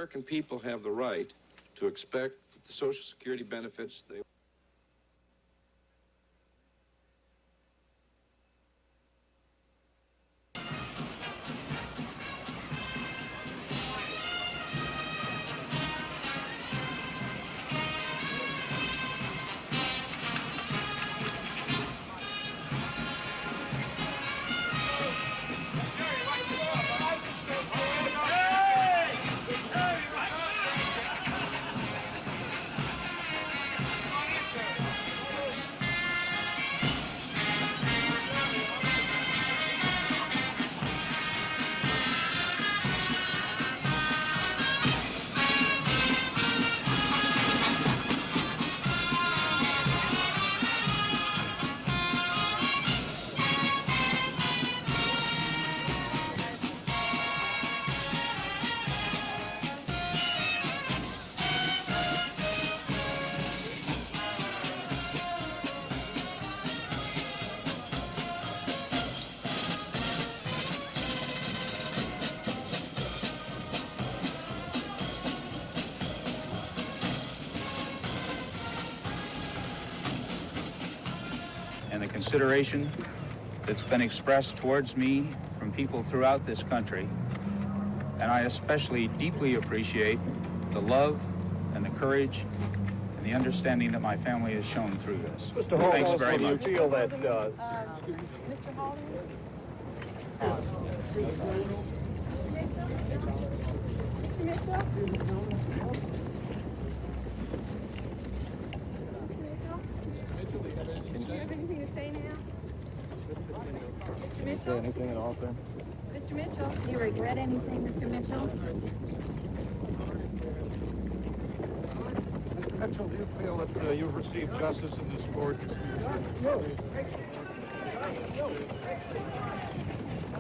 American people have the right to expect that the Social Security benefits they and the consideration that's been expressed towards me from people throughout this country. And I especially deeply appreciate the love and the courage and the understanding that my family has shown through this. Mr. Hall, thanks very much. Do you feel that... Mr. Holden? Mr. Mitchell? Do you have anything to say now? Mr. Mitchell? Say anything at all, sir? Mr. Mitchell? Do you regret anything, Mr. Mitchell? Mr. Mitchell, do you feel that you've received justice in this court?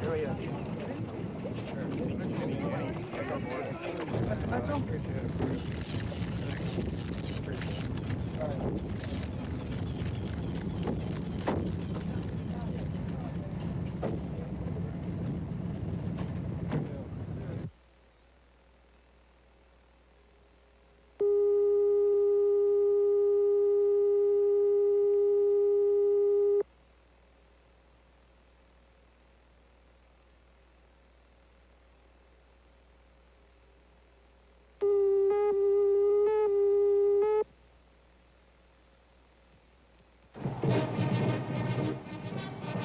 Here he is. I don't appreciate it.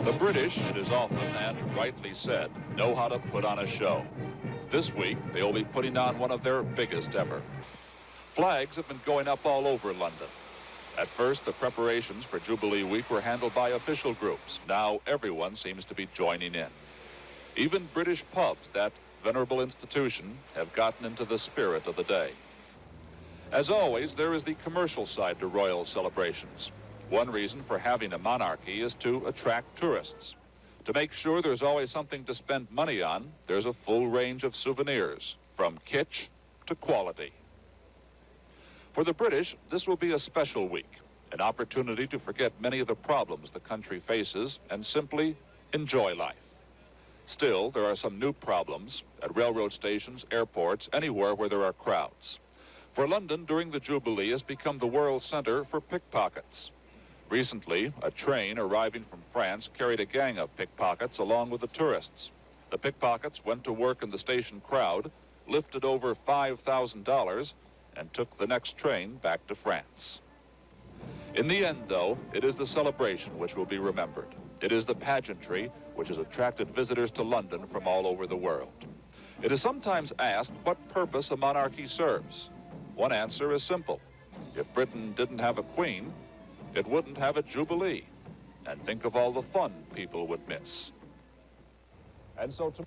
The British, it is often and rightly said, know how to put on a show. This week, they will be putting on one of their biggest ever. Flags have been going up all over London. At first, the preparations for Jubilee Week were handled by official groups. Now, everyone seems to be joining in. Even British pubs, that venerable institution, have gotten into the spirit of the day. As always, there is the commercial side to royal celebrations. One reason for having a monarchy is to attract tourists. To make sure there's always something to spend money on, there's a full range of souvenirs, from kitsch to quality. For the British, this will be a special week, an opportunity to forget many of the problems the country faces and simply enjoy life. Still, there are some new problems at railroad stations, airports, anywhere where there are crowds. For London, during the Jubilee, has become the world center for pickpockets. Recently, a train arriving from France carried a gang of pickpockets along with the tourists. The pickpockets went to work in the station crowd, lifted over $5,000, and took the next train back to France. In the end, though, it is the celebration which will be remembered. It is the pageantry which has attracted visitors to London from all over the world. It is sometimes asked what purpose a monarchy serves. One answer is simple. If Britain didn't have a queen, it wouldn't have a jubilee. And think of all the fun people would miss. And so to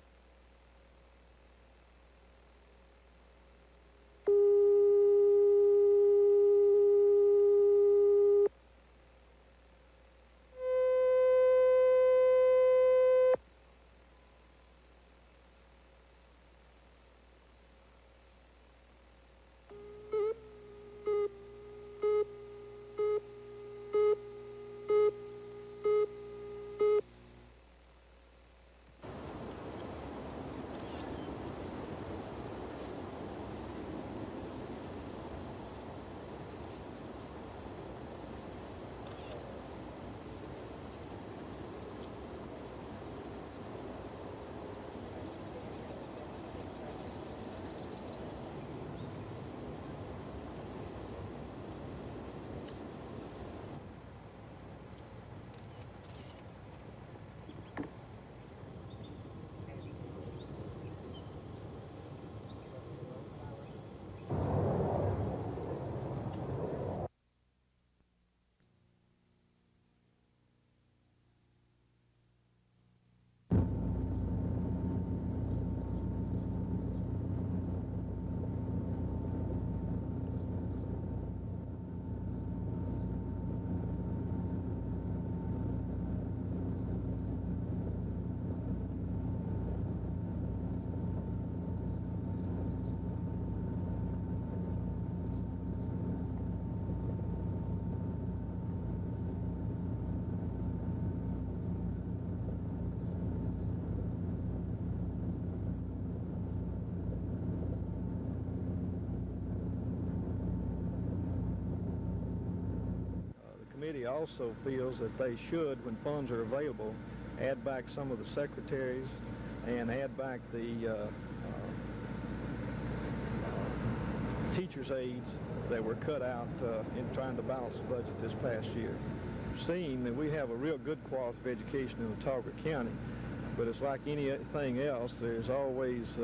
also feels that they should, when funds are available, add back some of the secretaries and add back the teachers' aides that were cut out in trying to balance the budget this past year. Seeing that we have a real good quality of education in Autauga County, but it's like anything else, there's always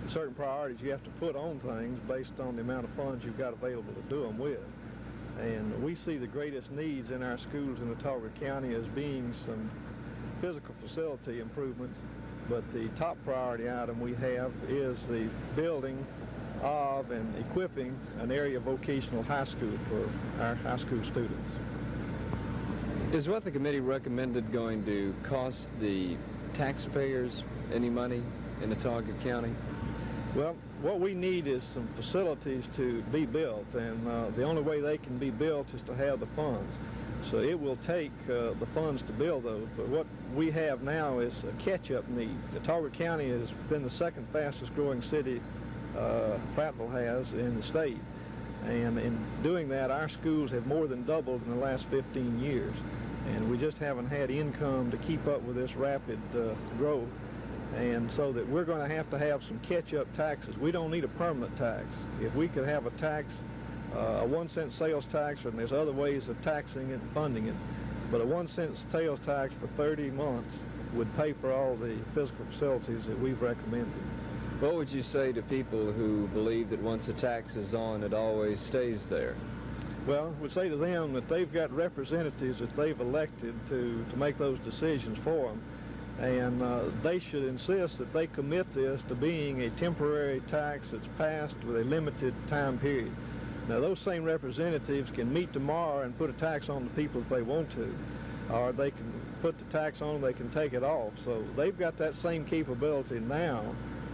certain priorities you have to put on things based on the amount of funds you've got available to do them with. And we see the greatest needs in our schools in Autauga County as being some physical facility improvements, but the top priority item we have is the building of and equipping an area vocational high school for our high school students. Is what the committee recommended going to cost the taxpayers any money in Autauga County? Well, what we need is some facilities to be built, and the only way they can be built is to have the funds. So it will take the funds to build those, but what we have now is a catch-up need. Autauga County has been the second fastest growing city Prattville has in the state, and in doing that our schools have more than doubled in the last 15 years, and we just haven't had income to keep up with this rapid growth. And so that we're going to have some catch-up taxes. We don't need a permanent tax. If we could have a tax, a 1-cent sales tax, and there's other ways of taxing it and funding it, but a 1-cent sales tax for 30 months would pay for all the physical facilities that we've recommended. What would you say to people who believe that once a tax is on, it always stays there? Well, I would say to them that they've got representatives that they've elected to make those decisions for them. And they should insist that they commit this to being a temporary tax that's passed with a limited time period. Now, those same representatives can meet tomorrow and put a tax on the people if they want to, or they can put the tax on them, they can take it off. So they've got that same capability now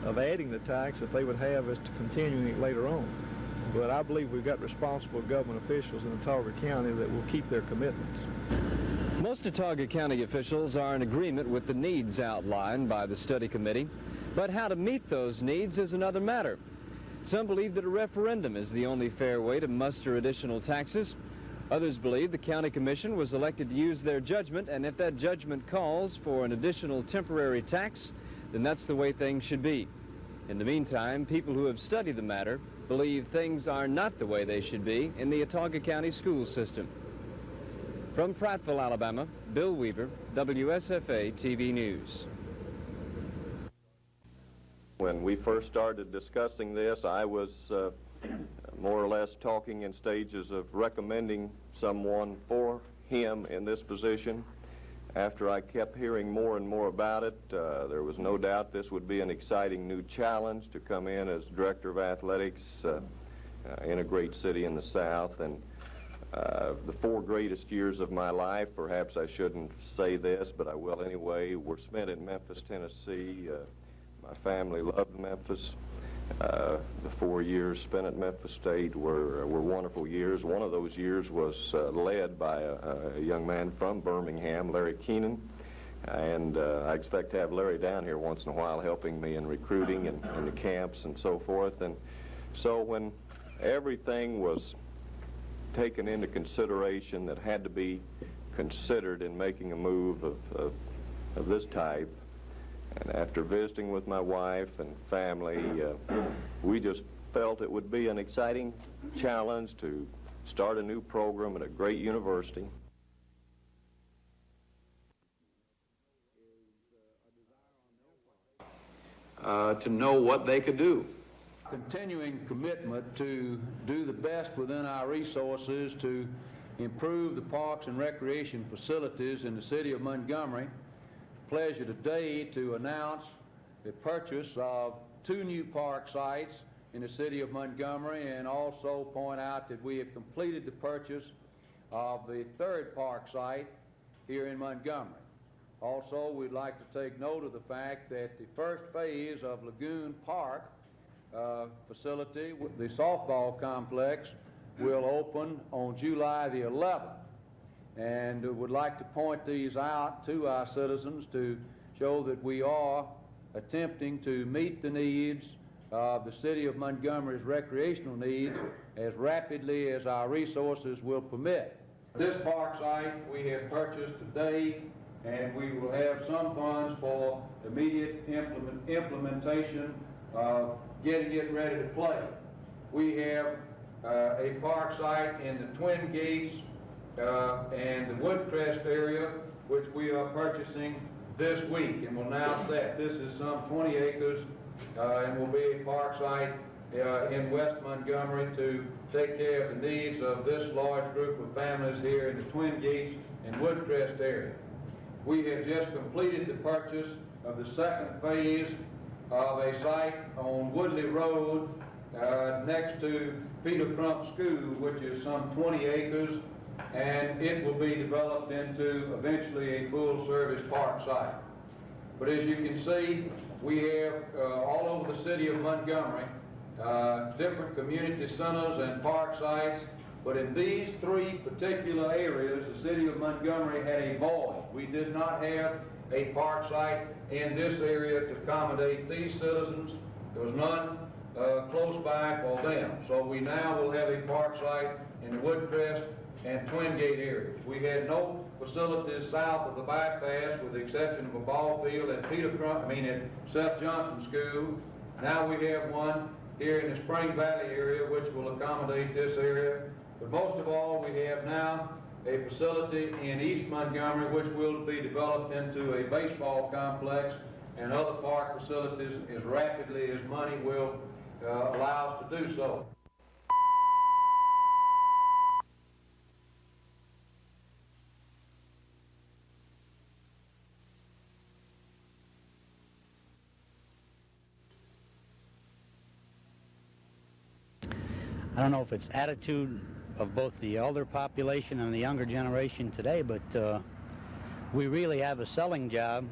of adding the tax that they would have as to continuing it later on. But I believe we've got responsible government officials in Autauga County that will keep their commitments. Most Autauga County officials are in agreement with the needs outlined by the study committee, but how to meet those needs is another matter. Some believe that a referendum is the only fair way to muster additional taxes. Others believe the county commission was elected to use their judgment, and if that judgment calls for an additional temporary tax, then that's the way things should be. In the meantime, people who have studied the matter believe things are not the way they should be in the Autauga County school system. From Prattville, Alabama, Bill Weaver, WSFA TV News. When we first started discussing this, I was more or less talking in stages of recommending someone for him in this position. After I kept hearing more and more about it, there was no doubt this would be an exciting new challenge to come in as director of athletics in a great city in the South. And the 4 greatest years of my life, perhaps I shouldn't say this, but I will anyway, were spent in Memphis, Tennessee. My family loved Memphis. The 4 years spent at Memphis State were wonderful years. One of those years was led by a young man from Birmingham, Larry Keenan. And I expect to have Larry down here once in a while helping me in recruiting and in the camps and so forth. And so when everything was taken into consideration that had to be considered in making a move of this type, and after visiting with my wife and family, we just felt it would be an exciting challenge to start a new program at a great university. To know what they could do. Continuing commitment to do the best within our resources to improve the parks and recreation facilities in the city of Montgomery. Pleasure today to announce the purchase of 2 new park sites in the city of Montgomery, and also point out that we have completed the purchase of the 3rd park site here in Montgomery. Also, we'd like to take note of the fact that the first phase of Lagoon Park facility, the softball complex, will open on July the 11th. And would like to point these out to our citizens to show that we are attempting to meet the needs of the city of Montgomery's recreational needs as rapidly as our resources will permit. This park site we have purchased today, and we will have some funds for immediate implementation of getting it ready to play. We have a park site in the Twin Gates and the Woodcrest area, which we are purchasing this week, and will now set. This is some 20 acres and will be a park site in West Montgomery to take care of the needs of this large group of families here in the Twin Gates and Woodcrest area. We have just completed the purchase of the second phase of a site on Woodley Road next to Peter Crump School, which is some 20 acres, and it will be developed into eventually a full-service park site. But as you can see, we have all over the city of Montgomery different community centers and park sites, but in these three particular areas, the city of Montgomery had a void. We did not have a park site in this area to accommodate these citizens. There was none close by for them. So we now will have a park site in the Woodcrest and Twin Gate areas. We had no facilities south of the bypass with the exception of a ball field at at Seth Johnson School. Now we have one here in the Spring Valley area which will accommodate this area. But most of all, we have now a facility in East Montgomery which will be developed into a baseball complex and other park facilities as rapidly as money will allow us to do so. I don't know if it's attitude of both the elder population and the younger generation today, but we really have a selling job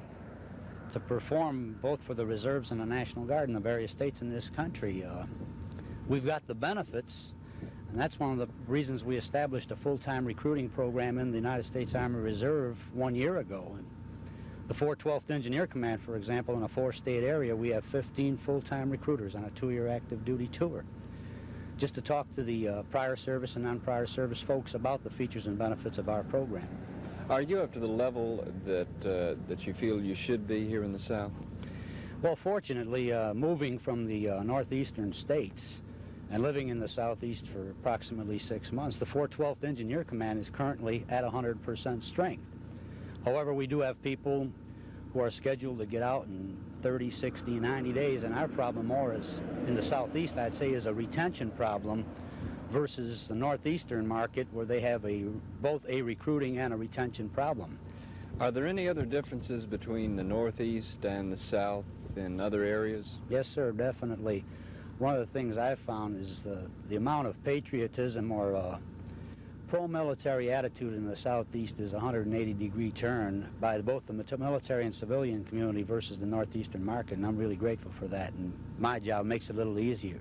to perform both for the reserves and the National Guard in the various states in this country. We've got the benefits, and that's one of the reasons we established a full-time recruiting program in the United States Army Reserve 1 year ago. The 412th Engineer Command, for example, in a 4-state area, we have 15 full-time recruiters on a 2-year active duty tour, just to talk to the prior service and non-prior service folks about the features and benefits of our program. Are you up to the level that you feel you should be here in the South? Well, fortunately, moving from the northeastern states and living in the southeast for approximately 6 months, the 412th Engineer Command is currently at 100% strength. However, we do have people who are scheduled to get out in 30, 60, 90 days, and our problem more is, in the southeast, I'd say, is a retention problem versus the northeastern market where they have both a recruiting and a retention problem. Are there any other differences between the Northeast and the South in other areas? Yes, sir, definitely. One of the things I've found is the amount of patriotism or pro-military attitude in the Southeast is a 180-degree turn by both the military and civilian community versus the northeastern market, and I'm really grateful for that, and my job makes it a little easier.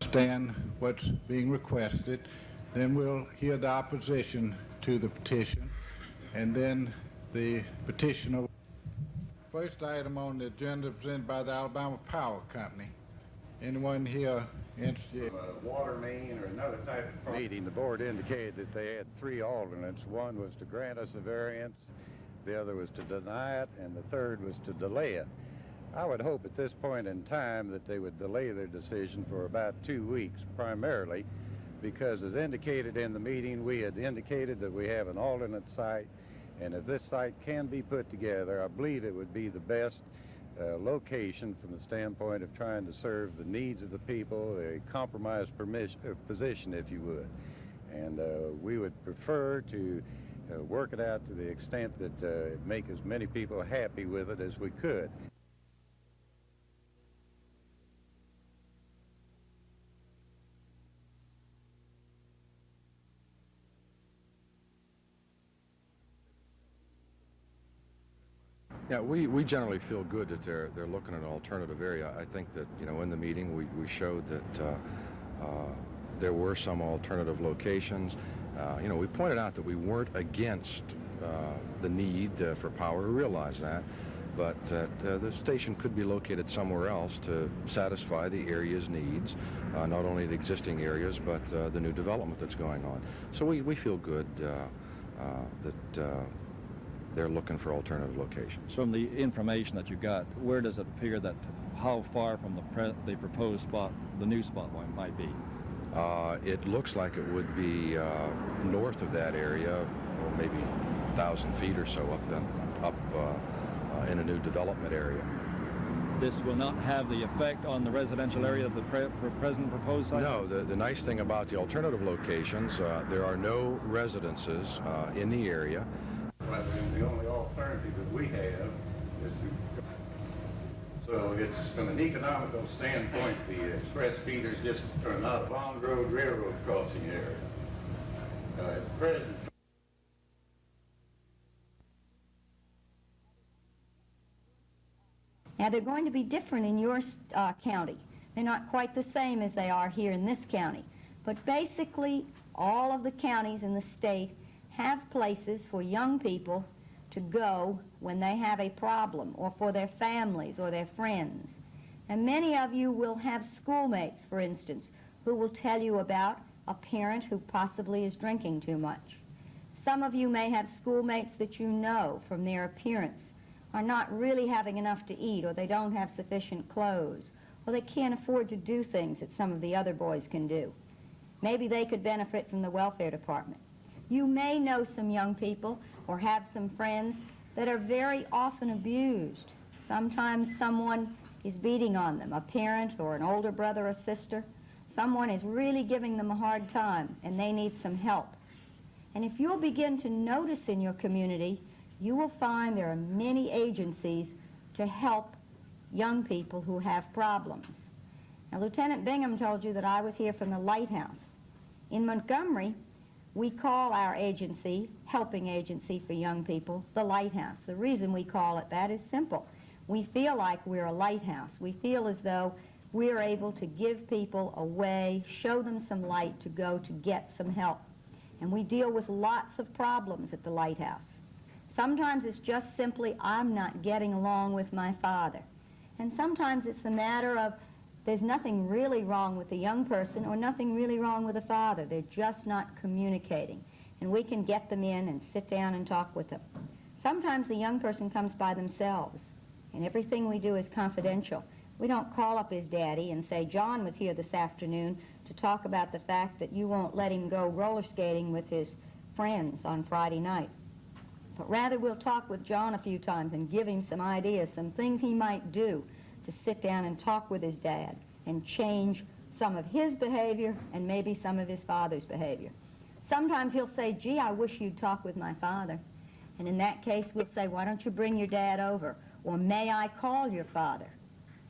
Understand what's being requested, then we'll hear the opposition to the petition, and then the petitioner. First item on the agenda presented by the Alabama Power Company. Anyone here interested? Water main or another type of meeting, the board indicated that they had 3 alternates. One was to grant us a variance, the other was to deny it, and the third was to delay it. I would hope at this point in time that they would delay their decision for about 2 weeks, primarily because, as indicated in the meeting, we had indicated that we have an alternate site, and if this site can be put together, I believe it would be the best location from the standpoint of trying to serve the needs of the people, a compromised position, if you would. And we would prefer to work it out to the extent that make as many people happy with it as we could. Yeah, we generally feel good that they're looking at an alternative area. I think that, you know, in the meeting we showed that there were some alternative locations. You know, we pointed out that we weren't against the need for power. We realized that, but the station could be located somewhere else to satisfy the area's needs, not only the existing areas, but the new development that's going on. So we feel good that they're looking for alternative locations. From the information that you got, where does it appear that how far from the proposed spot the new spot might be? It looks like it would be north of that area, or maybe 1,000 feet or so up in a new development area. This will not have the effect on the residential area of the present proposed site? No, the nice thing about the alternative locations, there are no residences in the area. Well, the only alternative that we have is to, so it's from an economical standpoint, the express feeders just are not a Bond Road railroad crossing area. At present, now they're going to be different in your county. They're not quite the same as they are here in this county. But basically, all of the counties in the state have places for young people to go when they have a problem, or for their families or their friends. And many of you will have schoolmates, for instance, who will tell you about a parent who possibly is drinking too much. Some of you may have schoolmates that you know from their appearance are not really having enough to eat, or they don't have sufficient clothes, or they can't afford to do things that some of the other boys can do. Maybe they could benefit from the welfare department. You may know some young people or have some friends that are very often abused. Sometimes someone is beating on them, a parent or an older brother or sister. Someone is really giving them a hard time and they need some help. And if you'll begin to notice in your community, you will find there are many agencies to help young people who have problems. Now, Lieutenant Bingham told you that I was here from the Lighthouse. In Montgomery, we call our agency, helping agency for young people, the Lighthouse. The reason we call it that is simple. We feel like we're a lighthouse. We feel as though we're able to give people a way, show them some light to go to get some help. And we deal with lots of problems at the Lighthouse. Sometimes it's just simply, I'm not getting along with my father. And sometimes it's the matter of there's nothing really wrong with the young person or nothing really wrong with the father. They're just not communicating. And we can get them in and sit down and talk with them. Sometimes the young person comes by themselves, and everything we do is confidential. We don't call up his daddy and say, John was here this afternoon to talk about the fact that you won't let him go roller skating with his friends on Friday night. But rather we'll talk with John a few times and give him some ideas, some things he might do to sit down and talk with his dad and change some of his behavior and maybe some of his father's behavior. Sometimes he'll say, gee, I wish you'd talk with my father. And in that case, we'll say, why don't you bring your dad over? Or may I call your father?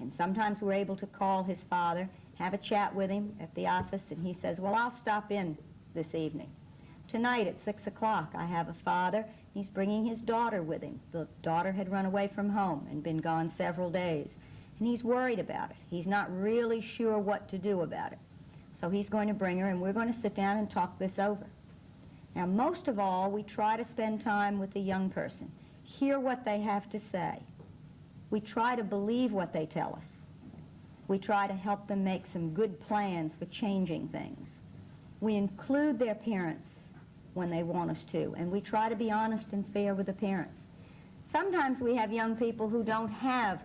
And sometimes we're able to call his father, have a chat with him at the office, and he says, well, I'll stop in this evening. Tonight at 6 o'clock, I have a father. He's bringing his daughter with him. The daughter had run away from home and been gone several days. And he's worried about it. He's not really sure what to do about it. So he's going to bring her, and we're going to sit down and talk this over. Now, most of all, we try to spend time with the young person, hear what they have to say. We try to believe what they tell us. We try to help them make some good plans for changing things. We include their parents when they want us to, and we try to be honest and fair with the parents. Sometimes we have young people who don't have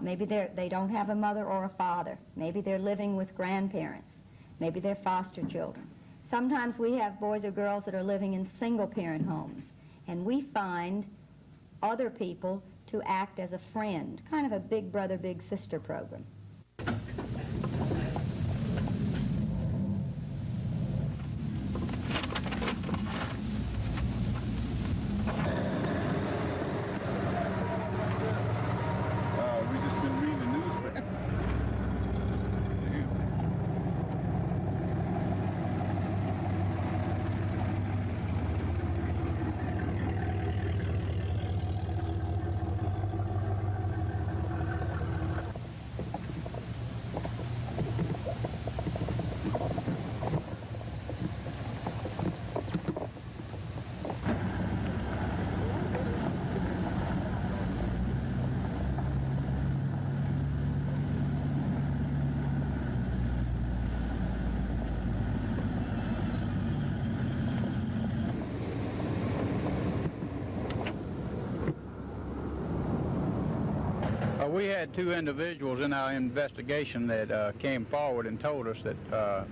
maybe they don't have a mother or a father. Maybe they're living with grandparents. Maybe they're foster children. Sometimes we have boys or girls that are living in single-parent homes, and we find other people to act as a friend, kind of a big brother, big sister program. We had two individuals in our investigation that came forward and told us that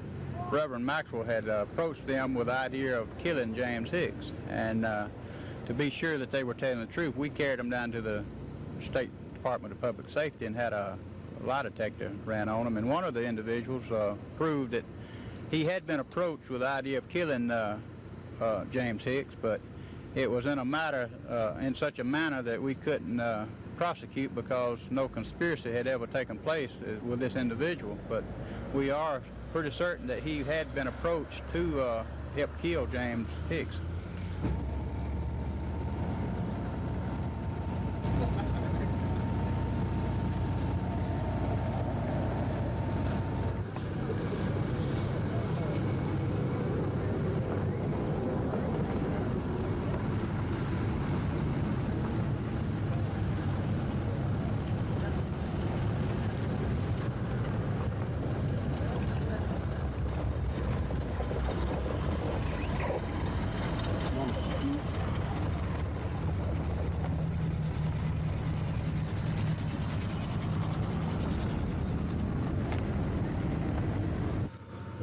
Reverend Maxwell had approached them with the idea of killing James Hicks. And to be sure that they were telling the truth, we carried them down to the State Department of Public Safety and had a lie detector ran on them. And one of the individuals proved that he had been approached with the idea of killing James Hicks, but it was in such a manner that we couldn't prosecute because no conspiracy had ever taken place with this individual. But we are pretty certain that he had been approached to help kill James Hicks.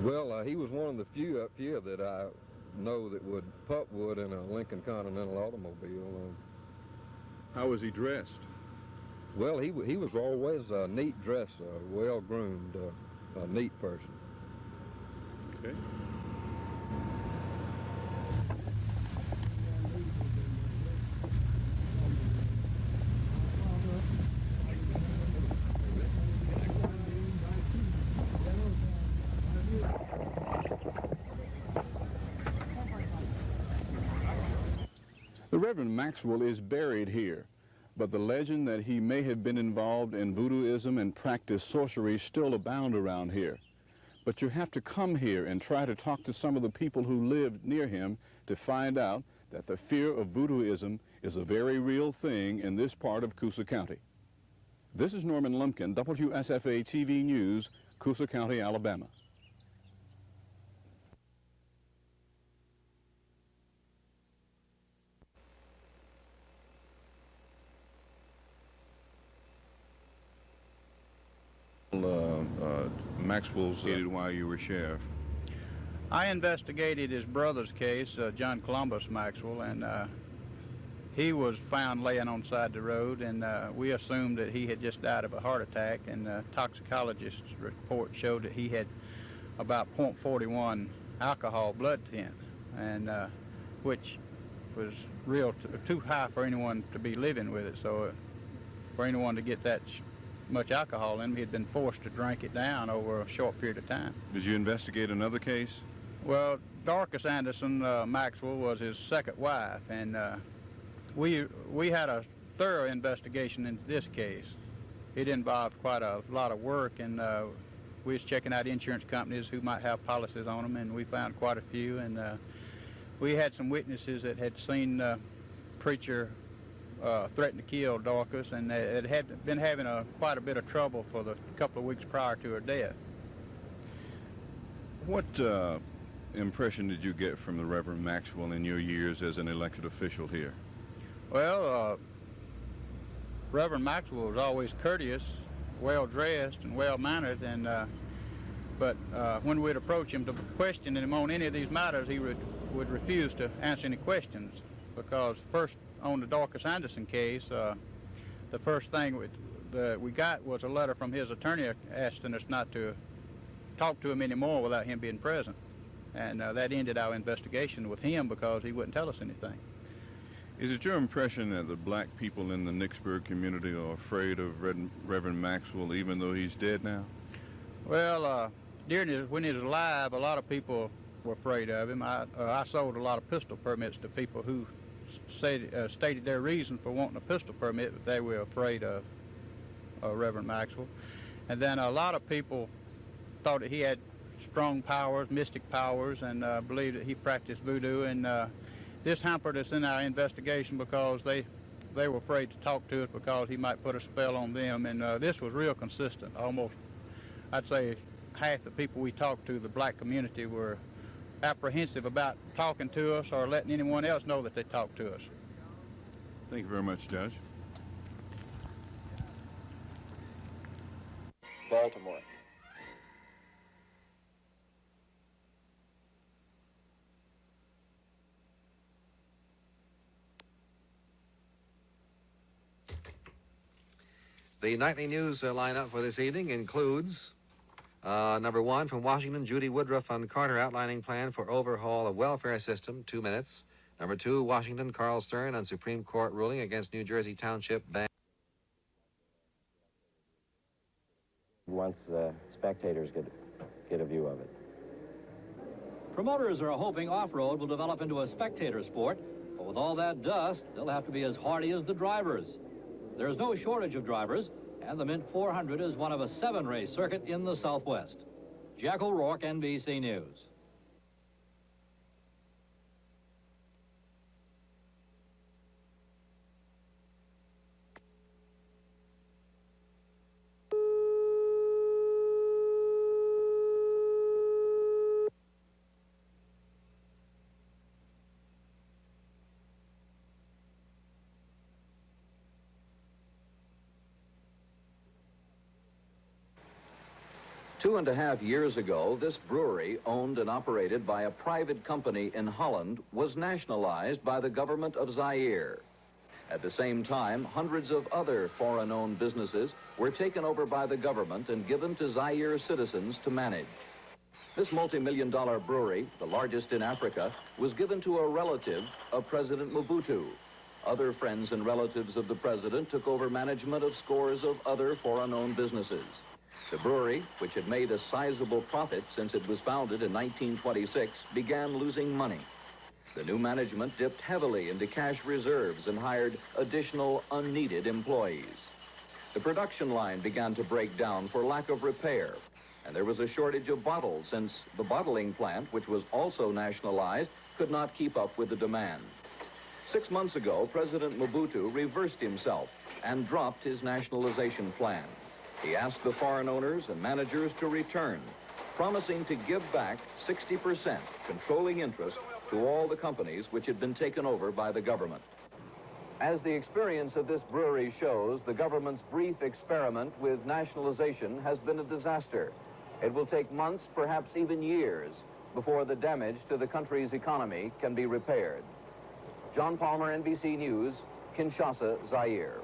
Well, he was one of the few up here that I know that would putt wood in a Lincoln Continental automobile. How was he dressed? Well, he was always a neat dresser, well-groomed, a neat person. Okay. The Reverend Maxwell is buried here, but the legend that he may have been involved in voodooism and practiced sorcery still abound around here. But you have to come here and try to talk to some of the people who lived near him to find out that the fear of voodooism is a very real thing in this part of Coosa County. This is Norman Lumpkin, WSFA TV News, Coosa County, Alabama. Maxwell's while you were sheriff. I investigated his brother's case, John Columbus Maxwell, and he was found laying on the side of the road, and we assumed that he had just died of a heart attack, and toxicologist's report showed that he had about .41 alcohol blood tint, and which was too high for anyone to be living with it. So for anyone to get that much alcohol in him, he had been forced to drink it down over a short period of time. Did you investigate another case? Well, Dorcas Anderson Maxwell was his second wife, and we had a thorough investigation into this case. It involved quite a lot of work, and we was checking out insurance companies who might have policies on them, and we found quite a few, and we had some witnesses that had seen preacher threatened to kill Dorcas, and it had been having quite a bit of trouble for the couple of weeks prior to her death. What impression did you get from the Reverend Maxwell in your years as an elected official here? Well, Reverend Maxwell was always courteous, well-dressed, and well-mannered, and but when we'd approach him to question him on any of these matters, he would refuse to answer any questions, because first, on the Dorcas Anderson case, the first thing we got was a letter from his attorney asking us not to talk to him anymore without him being present. And that ended our investigation with him because he wouldn't tell us anything. Is it your impression that the black people in the Nicksburg community are afraid of Reverend Maxwell, even though he's dead now? Well, when he was alive, a lot of people were afraid of him. I sold a lot of pistol permits to people who stated their reason for wanting a pistol permit, but they were afraid of Reverend Maxwell. And then a lot of people thought that he had strong powers, mystic powers, and believed that he practiced voodoo, and this hampered us in our investigation because they were afraid to talk to us because he might put a spell on them, and this was real consistent. Almost, I'd say, half the people we talked to, the black community, were apprehensive about talking to us or letting anyone else know that they talked to us. Thank you very much, Judge. Baltimore. The nightly news lineup for this evening includes number 1 from Washington, Judy Woodruff on Carter outlining plan for overhaul of welfare system, 2 minutes. Number 2, Washington, Carl Stern on Supreme Court ruling against New Jersey Township ban. Once spectators get a view of it. Promoters are hoping off-road will develop into a spectator sport, but with all that dust, they'll have to be as hardy as the drivers. There's no shortage of drivers, and the Mint 400 is one of a 7-race circuit in the Southwest. Jack O'Rourke, NBC News. Two and a half years ago, this brewery, owned and operated by a private company in Holland, was nationalized by the government of Zaire. At the same time, hundreds of other foreign-owned businesses were taken over by the government and given to Zaire citizens to manage. This multi-million-dollar brewery, the largest in Africa, was given to a relative of President Mobutu. Other friends and relatives of the president took over management of scores of other foreign-owned businesses. The brewery, which had made a sizable profit since it was founded in 1926, began losing money. The new management dipped heavily into cash reserves and hired additional unneeded employees. The production line began to break down for lack of repair, and there was a shortage of bottles since the bottling plant, which was also nationalized, could not keep up with the demand. 6 months ago, President Mobutu reversed himself and dropped his nationalization plan. He asked the foreign owners and managers to return, promising to give back 60% controlling interest to all the companies which had been taken over by the government. As the experience of this brewery shows, the government's brief experiment with nationalization has been a disaster. It will take months, perhaps even years, before the damage to the country's economy can be repaired. John Palmer, NBC News, Kinshasa, Zaire.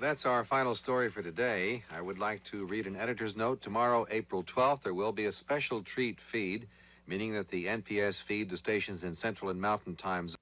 That's our final story for today. I would like to read an editor's note. Tomorrow, April 12th, there will be a special treat feed, meaning that the NPS feed to stations in Central and Mountain Time zones